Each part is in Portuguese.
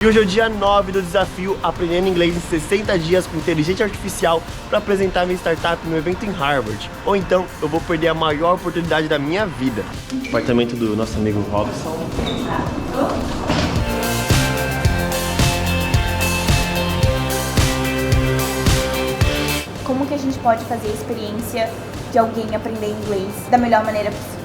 E hoje é o dia 9 do desafio Aprendendo Inglês em 60 dias com inteligência artificial para apresentar minha startup no evento em Harvard. Ou então eu vou perder a maior oportunidade da minha vida. Apartamento do nosso amigo Robson. Como que a gente pode fazer a experiência de alguém aprender inglês da melhor maneira possível?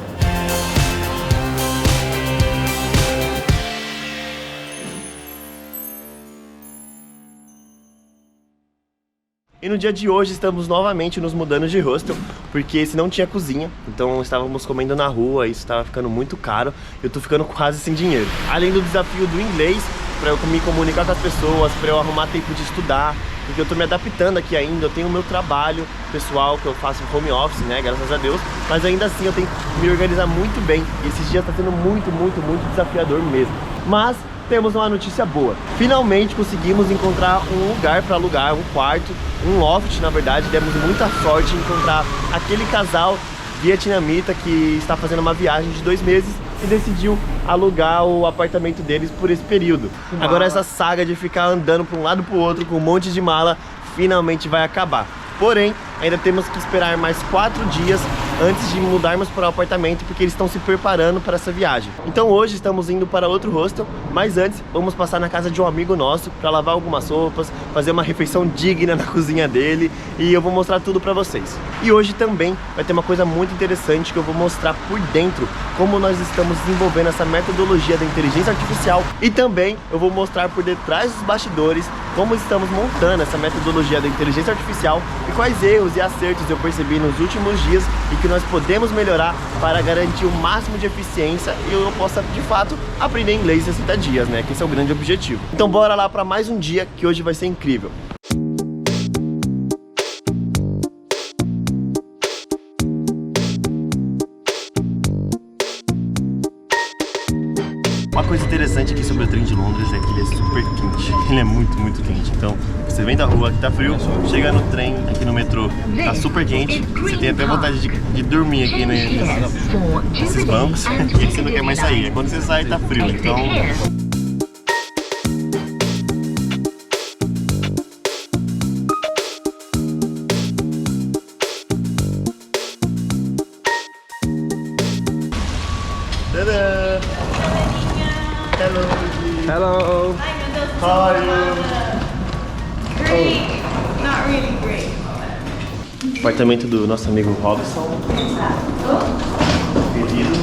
E no dia de hoje estamos novamente nos mudando de hostel, porque esse não tinha cozinha, então estávamos comendo na rua, isso estava ficando muito caro, eu tô ficando quase sem dinheiro. Além do desafio do inglês, para eu me comunicar com as pessoas, para eu arrumar tempo de estudar, porque eu tô me adaptando aqui ainda, eu tenho o meu trabalho pessoal que eu faço home office, né, graças a Deus, mas ainda assim eu tenho que me organizar muito bem, e esses dias tá sendo muito desafiador mesmo. Mas temos uma notícia boa. Finalmente conseguimos encontrar um lugar para alugar, um quarto, um loft, na verdade. Demos muita sorte em encontrar aquele casal vietnamita que está fazendo uma viagem de 2 meses e decidiu alugar o apartamento deles por esse período. Agora essa saga de ficar andando para um lado para o outro com um monte de mala finalmente vai acabar. Porém, ainda temos que esperar mais 4 dias antes de mudarmos para o apartamento, porque eles estão se preparando para essa viagem. Então hoje estamos indo para outro hostel, mas antes vamos passar na casa de um amigo nosso para lavar algumas roupas, fazer uma refeição digna na cozinha dele, e eu vou mostrar tudo para vocês. E hoje também vai ter uma coisa muito interessante que eu vou mostrar por dentro, como nós estamos desenvolvendo essa metodologia da inteligência artificial, e também eu vou mostrar por detrás dos bastidores como estamos montando essa metodologia da inteligência artificial e quais erros e acertos eu percebi nos últimos dias e que nós podemos melhorar para garantir o máximo de eficiência e eu possa, de fato, aprender inglês em 60 dias, né? Que esse é o grande objetivo. Então bora lá para mais um dia que hoje vai ser incrível. Uma coisa interessante aqui sobre o trem de Londres é que ele é super quente. Ele é muito quente. Então, você vem da rua que tá frio, chega no trem, aqui no metrô, tá super quente. Você tem até vontade de dormir aqui nesses bancos. E aí você não quer mais sair. Quando você sai, tá frio. Então... Tadã! Hello. Hello. How are you? Great. Not really great. Apartamento do nosso amigo Robson. Pedido.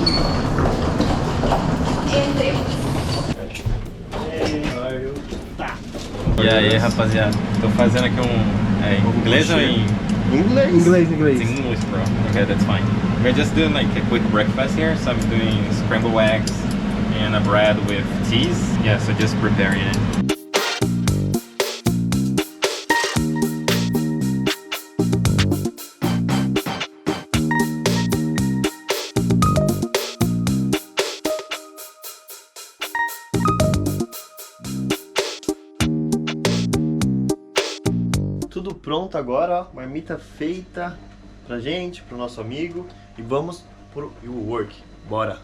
E aí, rapaziada? Tô fazendo aqui em inglês ou em... Inglês? It's English, bro. Okay, that's fine. We're just doing like a quick breakfast here. So I'm doing scrambled eggs and a bread with cheese. Yeah, so just preparing it. Tudo pronto agora, ó. Marmita feita pra gente, pro nosso amigo. E vamos pro work. Bora!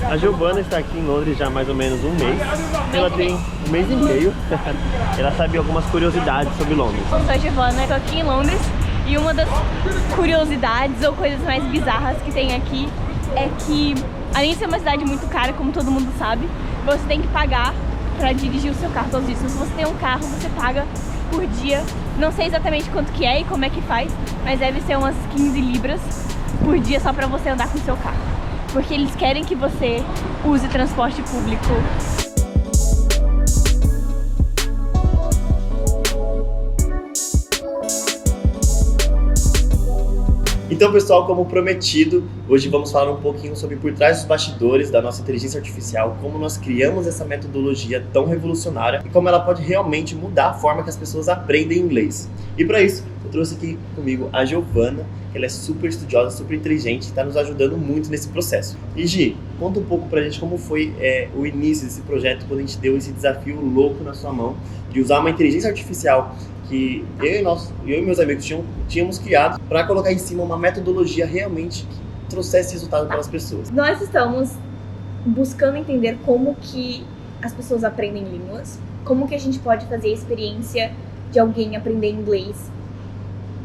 A Giovana está aqui em Londres já há mais ou menos um mês. Ela tem 1 mês e meio. Ela sabe algumas curiosidades sobre Londres. Eu sou a Giovana, estou aqui em Londres e uma das curiosidades ou coisas mais bizarras que tem aqui é que, além de ser uma cidade muito cara, como todo mundo sabe, você tem que pagar para dirigir o seu carro todos os dias. Se você tem um carro, você paga por dia. Não sei exatamente quanto que é e como é que faz, mas deve ser umas 15 libras por dia só para você andar com o seu carro. Porque eles querem que você use transporte público. E Então, pessoal, como prometido, hoje vamos falar um pouquinho sobre por trás dos bastidores da nossa inteligência artificial, como nós criamos essa metodologia tão revolucionária e como ela pode realmente mudar a forma que as pessoas aprendem inglês. E para isso, eu trouxe aqui comigo a Giovana, que ela é super estudiosa, super inteligente e está nos ajudando muito nesse processo. E Gi, conta um pouco pra gente como foi o início desse projeto, quando a gente deu esse desafio louco na sua mão de usar uma inteligência artificial que eu e meus amigos tínhamos criado para colocar em cima uma metodologia realmente que trouxesse resultado para as pessoas. Nós estamos buscando entender como que as pessoas aprendem línguas, como que a gente pode fazer a experiência de alguém aprender inglês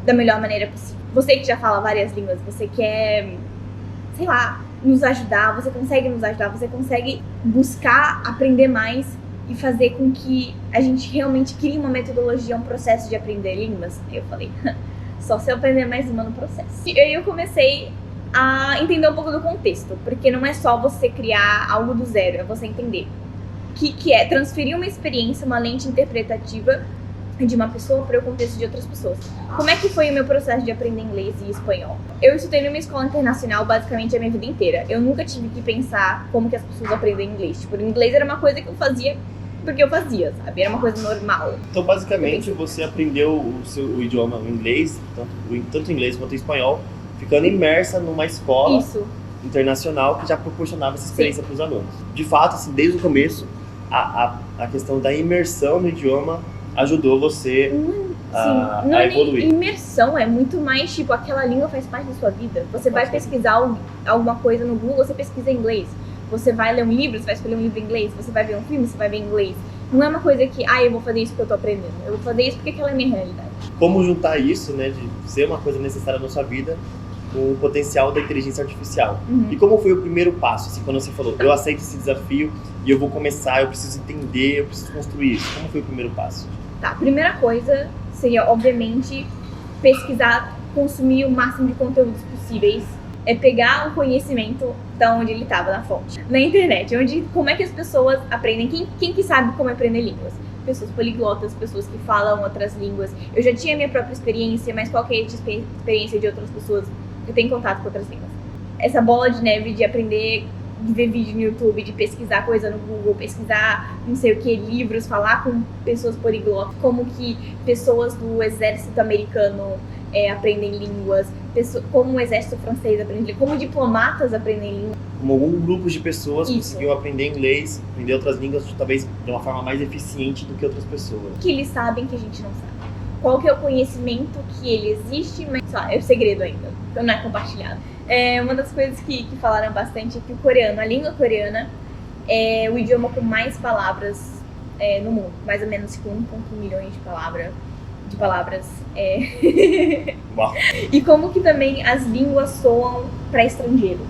da melhor maneira possível. Você que já fala várias línguas, você quer, sei lá, nos ajudar, você consegue nos ajudar, você consegue buscar aprender mais e fazer com que a gente realmente crie uma metodologia, um processo de aprender línguas. Eu falei, só se eu aprender mais uma no processo. E aí eu comecei a entender um pouco do contexto, porque não é só você criar algo do zero, é você entender que é transferir uma experiência, uma lente interpretativa de uma pessoa para o contexto de outras pessoas. Como é que foi o meu processo de aprender inglês e espanhol? Eu estudei numa escola internacional basicamente a minha vida inteira. Eu nunca tive que pensar como que as pessoas aprendem inglês. Tipo, o inglês era uma coisa que eu fazia porque eu fazia, sabe? Era uma coisa normal. Então, basicamente, você aprendeu o idioma o inglês, tanto inglês quanto espanhol, ficando imersa numa escola internacional que já proporcionava essa experiência para os alunos. De fato, assim, desde o começo, a questão da imersão no idioma ajudou você a evoluir. Imersão é muito mais, tipo, aquela língua faz parte da sua vida. Você vai pesquisar alguma coisa no Google, você pesquisa em inglês. Você vai ler um livro, você vai escolher um livro em inglês. Você vai ver um filme, você vai ver em inglês. Não é uma coisa que, eu vou fazer isso porque eu tô aprendendo. Eu vou fazer isso porque aquela é a minha realidade. Como juntar isso, né, de ser uma coisa necessária na sua vida, com o potencial da inteligência artificial. E como foi o primeiro passo, assim, quando você falou, eu aceito esse desafio e eu vou começar, eu preciso entender, eu preciso construir isso. Como foi o primeiro passo? Tá, a primeira coisa seria, obviamente, pesquisar, consumir o máximo de conteúdos possíveis. É pegar o conhecimento da onde ele estava, na fonte. Na internet, como é que as pessoas aprendem, quem que sabe como aprender línguas? Pessoas poliglotas, pessoas que falam outras línguas. Eu já tinha minha própria experiência, mas qual que é a experiência de outras pessoas que têm contato com outras línguas? Essa bola de neve de aprender, de ver vídeo no YouTube, de pesquisar coisa no Google, pesquisar não sei o que, livros, falar com pessoas poliglotas, como que pessoas do exército americano aprendem línguas, como o exército francês aprende línguas, como diplomatas aprendem línguas. Como algum grupo de pessoas conseguiu aprender inglês, aprender outras línguas, talvez de uma forma mais eficiente do que outras pessoas. Que eles sabem que a gente não sabe. Qual que é o conhecimento que ele existe, mas só, é o segredo ainda, então não é compartilhado. Uma das coisas que falaram bastante é que o coreano, a língua coreana, é o idioma com mais palavras no mundo, mais ou menos com 1,1 milhões de palavras. Uau. E como que também as línguas soam para estrangeiro.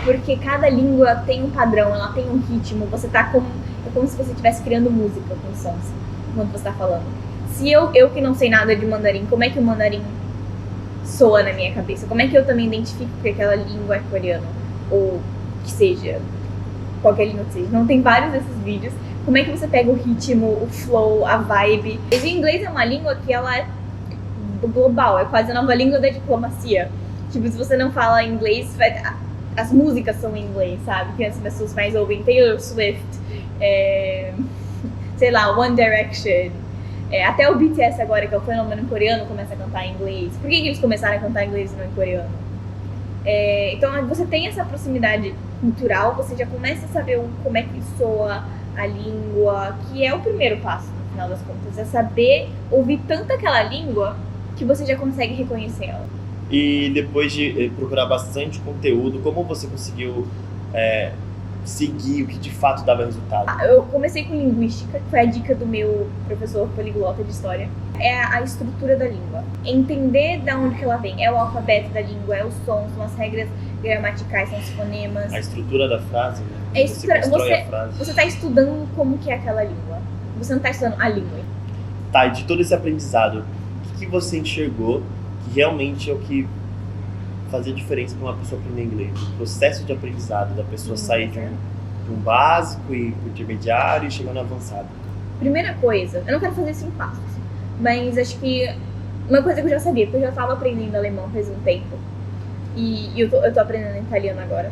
Porque cada língua tem um padrão, ela tem um ritmo, é como se você estivesse criando música com sons, enquanto você está falando. Se eu que não sei nada de mandarim, como é que o mandarim soa na minha cabeça? Como é que eu também identifico que aquela língua é coreana? Ou que seja, qualquer língua que seja. Não, tem vários desses vídeos. Como é que você pega o ritmo, o flow, a vibe? E o inglês é uma língua que ela é global, é quase a nova língua da diplomacia. Tipo, se você não fala inglês, as músicas são em inglês, sabe? Que as pessoas mais ouvem Taylor Swift, sei lá, One Direction. Até o BTS agora, que é o fenômeno coreano, começa a cantar em inglês. Por que eles começaram a cantar em inglês e não em coreano? Então, você tem essa proximidade cultural, você já começa a saber como é que soa a língua, que é o primeiro passo, no final das contas. É saber ouvir tanto aquela língua que você já consegue reconhecer ela. E depois de procurar bastante conteúdo, como você conseguiu seguir o que de fato dava resultado? Eu comecei com linguística, que foi a dica do meu professor poliglota de história. É a estrutura da língua. Entender de onde que ela vem. É o alfabeto da língua, é os sons, são as regras gramaticais, são os fonemas. A estrutura da frase, né? Você está estudando como que é aquela língua. Você não está estudando a língua. Tá, e de todo esse aprendizado, o que você enxergou que realmente é o que fazia diferença para uma pessoa aprender inglês? O processo de aprendizado da pessoa sair de um básico e pro intermediário e chegar no avançado. Primeira coisa, eu não quero fazer isso em passos, mas acho que uma coisa que eu já sabia, porque eu já estava aprendendo alemão faz um tempo, e eu tô aprendendo italiano agora.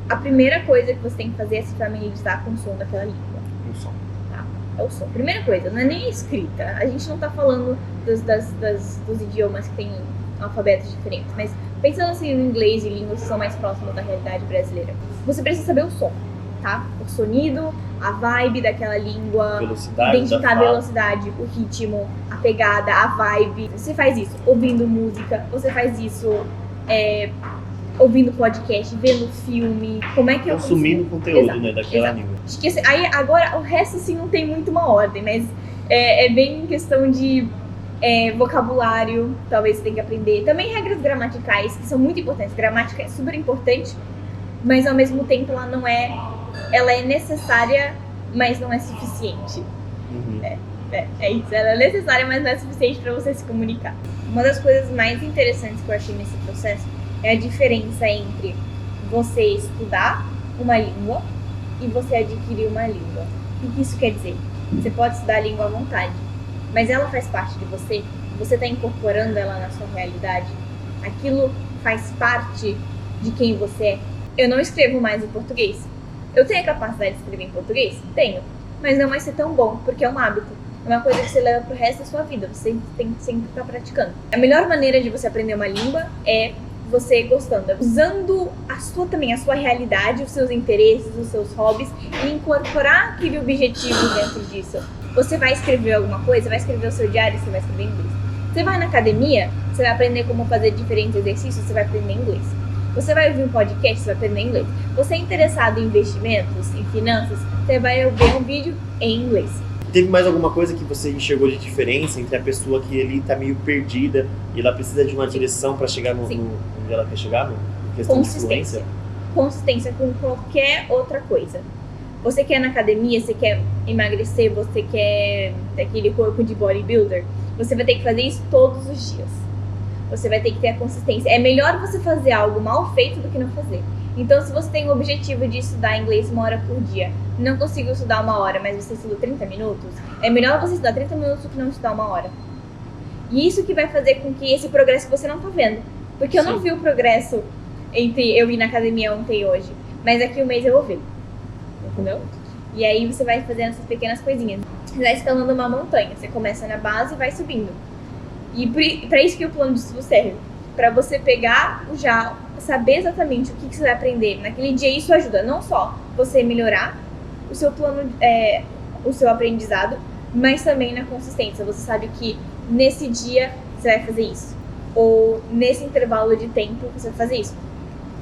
A primeira coisa que você tem que fazer é se familiarizar com o som daquela língua. Um som. Tá? É o som. Primeira coisa, não é nem a escrita. A gente não tá falando dos idiomas que têm alfabetos diferentes, mas pensando assim no inglês e línguas que são mais próximas da realidade brasileira. Você precisa saber o som, tá? O sonido, a vibe daquela língua, Velocidade, identificar a velocidade, o ritmo, a pegada, a vibe. Você faz isso ouvindo música, você faz isso ouvindo podcast, vendo filme, como é que eu consumindo conteúdo, Exato, né, daquela exato. língua. Acho que aí agora o resto assim não tem muito uma ordem, mas é bem questão de vocabulário, talvez você tenha que aprender. Também regras gramaticais, que são muito importantes. Gramática é super importante, mas ao mesmo tempo ela é necessária, mas não é suficiente. Uhum. É isso, ela é necessária, mas não é suficiente para você se comunicar. Uma das coisas mais interessantes que eu achei nesse processo é a diferença entre você estudar uma língua e você adquirir uma língua. O que isso quer dizer? Você pode estudar a língua à vontade, mas ela faz parte de você, você está incorporando ela na sua realidade, aquilo faz parte de quem você é. Eu não escrevo mais em português. Eu tenho a capacidade de escrever em português? Tenho, mas não vai ser tão bom, porque é um hábito. É uma coisa que você leva pro resto da sua vida, você tem que sempre estar praticando. A melhor maneira de você aprender uma língua é você gostando, usando a sua realidade, os seus interesses, os seus hobbies e incorporar aquele objetivo dentro disso. Você vai escrever alguma coisa, vai escrever o seu diário, você vai escrever em inglês. Você vai na academia, você vai aprender como fazer diferentes exercícios, você vai aprender inglês. Você vai ouvir um podcast, você vai aprender inglês. Você é interessado em investimentos, em finanças, você vai ver um vídeo em inglês. Teve mais alguma coisa que você enxergou de diferença entre a pessoa que ele tá meio perdida e ela precisa de uma direção para chegar onde ela quer chegar? No questão de fluência? Consistência com qualquer outra coisa. Você quer ir na academia, você quer emagrecer, você quer ter aquele corpo de bodybuilder, você vai ter que fazer isso todos os dias. Você vai ter que ter a consistência. É melhor você fazer algo mal feito do que não fazer. Então, se você tem o objetivo de estudar inglês 1 hora por dia, não consigo estudar 1 hora, mas você estuda 30 minutos, é melhor você estudar 30 minutos do que não estudar 1 hora. E isso que vai fazer com que esse progresso que você não tá vendo. Porque eu não vi o progresso entre eu ir na academia ontem e hoje, mas daqui um mês eu vou ver. Entendeu? E aí você vai fazendo essas pequenas coisinhas. Você vai escalando uma montanha, você começa na base e vai subindo. E para isso que o plano de estudo serve. Para você pegar já, saber exatamente o que você vai aprender naquele dia. Isso ajuda não só você melhorar o seu plano, o seu aprendizado, mas também na consistência. Você sabe que nesse dia você vai fazer isso. Ou nesse intervalo de tempo você vai fazer isso.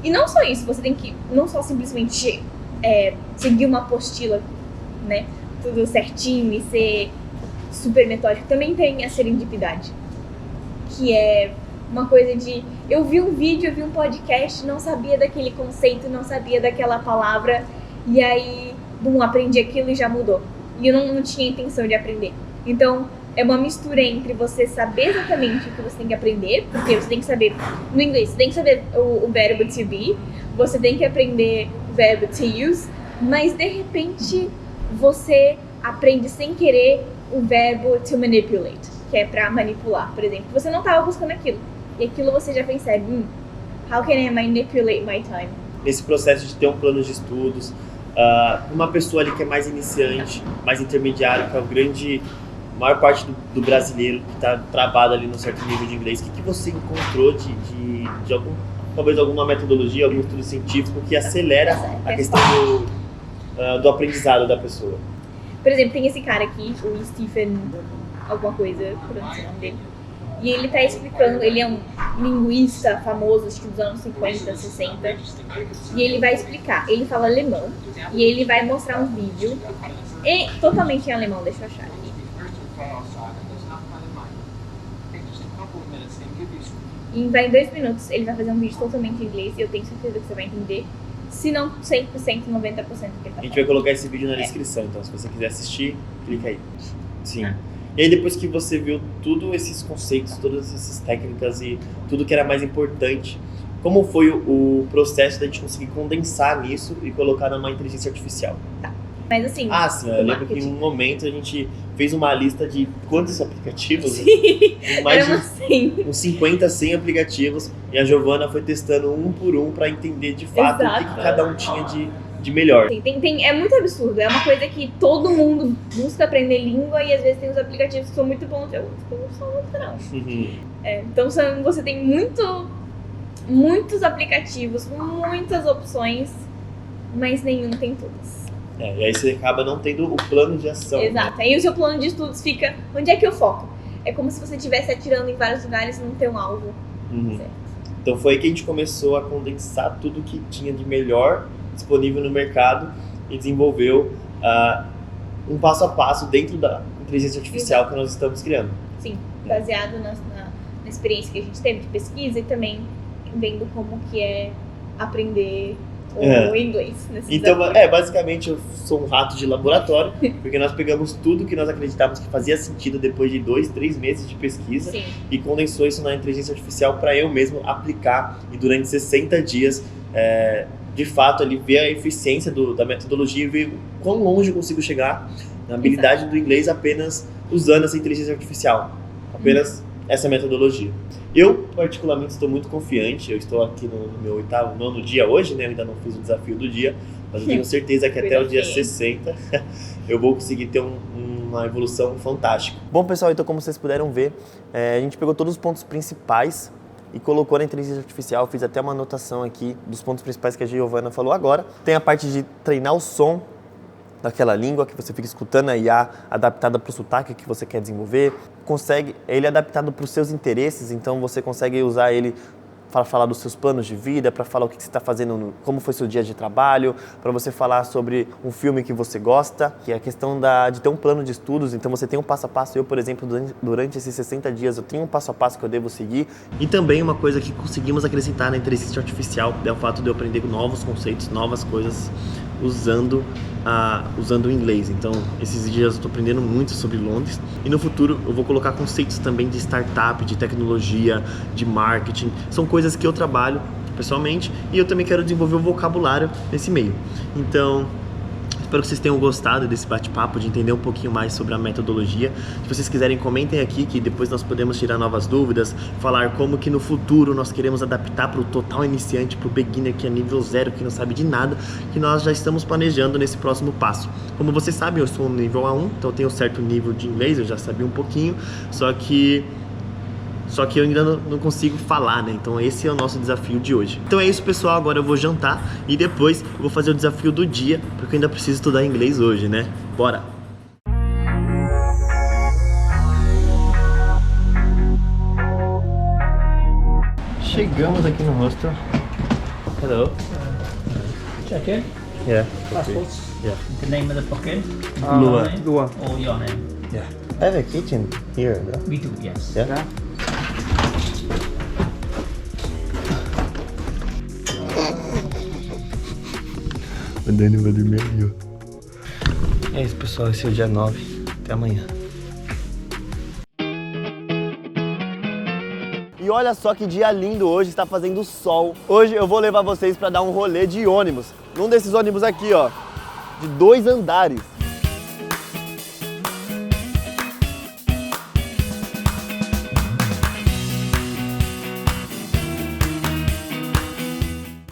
E não só isso, você tem que não só simplesmente seguir uma apostila, né, tudo certinho e ser super metódico. Também tem a serendipidade, que é uma coisa de eu vi um vídeo, eu vi um podcast, não sabia daquele conceito, não sabia daquela palavra, e aí, aprendi aquilo e já mudou. E eu não tinha intenção de aprender. Então, é uma mistura entre você saber exatamente o que você tem que aprender, porque você tem que saber, no inglês, você tem que saber o verbo to be, você tem que aprender o verbo to use, mas de repente você aprende sem querer o verbo to manipulate, que é pra manipular, por exemplo. Você não estava buscando aquilo, e aquilo você já percebe, how can I manipulate my time? Nesse processo de ter um plano de estudos, uma pessoa ali que é mais iniciante, mais intermediário, que é a maior parte do brasileiro que está travado ali num certo nível de inglês, o que você encontrou de talvez alguma metodologia, algum estudo científico que acelera a questão do aprendizado da pessoa? Por exemplo, tem esse cara aqui, o Stephen alguma coisa, por não sei o nome dele, e ele tá explicando, ele é um linguista famoso, acho que dos anos 50, 60, e ele vai explicar, ele fala alemão, e ele vai mostrar um vídeo, totalmente em alemão, deixa eu achar aqui. E em 2 minutos ele vai fazer um vídeo totalmente em inglês, e eu tenho certeza que você vai entender, se não 100%, 90% do que ele tá falando. A gente vai colocar esse vídeo na descrição, então se você quiser assistir, clica aí. Sim. E aí depois que você viu todos esses conceitos, todas essas técnicas e tudo que era mais importante, como foi o processo da gente conseguir condensar nisso e colocar numa inteligência artificial? Tá. Mas assim... Ah, sim, eu lembro que em um momento a gente fez uma lista de quantos aplicativos? Sim, Mais era assim. uns 50, 100 aplicativos, e a Giovana foi testando um por um para entender de fato o que cada um tinha de melhor. Sim, é muito absurdo, é uma coisa que todo mundo busca aprender língua e às vezes tem os aplicativos que são muito bons e outros que não são muito não. Então você tem muitos aplicativos, muitas opções, mas nenhum tem todas. E aí você acaba não tendo o plano de ação. Exato, né? aí o seu plano de estudos fica, onde é que eu foco? É como se você estivesse atirando em vários lugares e não ter um alvo. Certo. Então foi aí que a gente começou a condensar tudo que tinha de melhor disponível no mercado e desenvolveu um passo a passo dentro da inteligência artificial que nós estamos criando. Sim, baseado na experiência que a gente teve de pesquisa e também vendo como que é aprender o inglês nesse Então, desafio. basicamente eu sou um rato de laboratório, porque nós pegamos tudo que nós acreditávamos que fazia sentido depois de 2, 3 meses de pesquisa. Sim. E condensou isso na inteligência artificial para eu mesmo aplicar e durante 60 dias, de fato, ali ver a eficiência da metodologia e ver quão longe eu consigo chegar na habilidade do inglês apenas usando essa inteligência artificial, apenas essa metodologia. Eu, particularmente, estou muito confiante. Eu estou aqui no meu 8º, 9º dia hoje, né? Eu ainda não fiz o desafio do dia, mas eu tenho certeza que até o dia 60 eu vou conseguir ter uma evolução fantástica. Bom, pessoal, então como vocês puderam ver, a gente pegou todos os pontos principais e colocou na inteligência artificial. Fiz até uma anotação aqui dos pontos principais que a Giovana falou agora. Tem a parte de treinar o som daquela língua, que você fica escutando a IA adaptada para o sotaque que você quer desenvolver. Ele é adaptado para os seus interesses, então você consegue usar ele para falar dos seus planos de vida, para falar o que você está fazendo, como foi seu dia de trabalho, para você falar sobre um filme que você gosta, que é a questão de ter um plano de estudos. Então você tem um passo a passo. Eu, por exemplo, durante esses 60 dias, eu tenho um passo a passo que eu devo seguir. E também uma coisa que conseguimos acrescentar na inteligência artificial é o fato de eu aprender novos conceitos, novas coisas, usando o inglês. Então, esses dias eu estou aprendendo muito sobre Londres e no futuro eu vou colocar conceitos também de startup, de tecnologia, de marketing. São coisas que eu trabalho pessoalmente e eu também quero desenvolver o vocabulário nesse meio. Então, espero que vocês tenham gostado desse bate-papo, de entender um pouquinho mais sobre a metodologia. Se vocês quiserem, comentem aqui, que depois nós podemos tirar novas dúvidas, falar como que no futuro nós queremos adaptar para o total iniciante, para o beginner que é nível 0, que não sabe de nada, que nós já estamos planejando nesse próximo passo. Como vocês sabem, eu sou no nível A1, então eu tenho um certo nível de inglês, eu já sabia um pouquinho, só que eu ainda não consigo falar, né? Então esse é o nosso desafio de hoje. Então é isso, pessoal. Agora eu vou jantar e depois eu vou fazer o desafio do dia, porque eu ainda preciso estudar inglês hoje, né? Bora! Chegamos aqui no hostel. Hello. Check in. Yeah. Passports. Yeah. The name of the pocket. Lua. Name Lua. Or your name. Yeah. I have a kitchen here, no? We do, yes. Yeah. O Dani vai dormir ali, ó. É isso, pessoal. Esse é o dia 9. Até amanhã. E olha só que dia lindo hoje, está fazendo sol. Hoje eu vou levar vocês para dar um rolê de ônibus. Num desses ônibus aqui, ó, de 2 andares.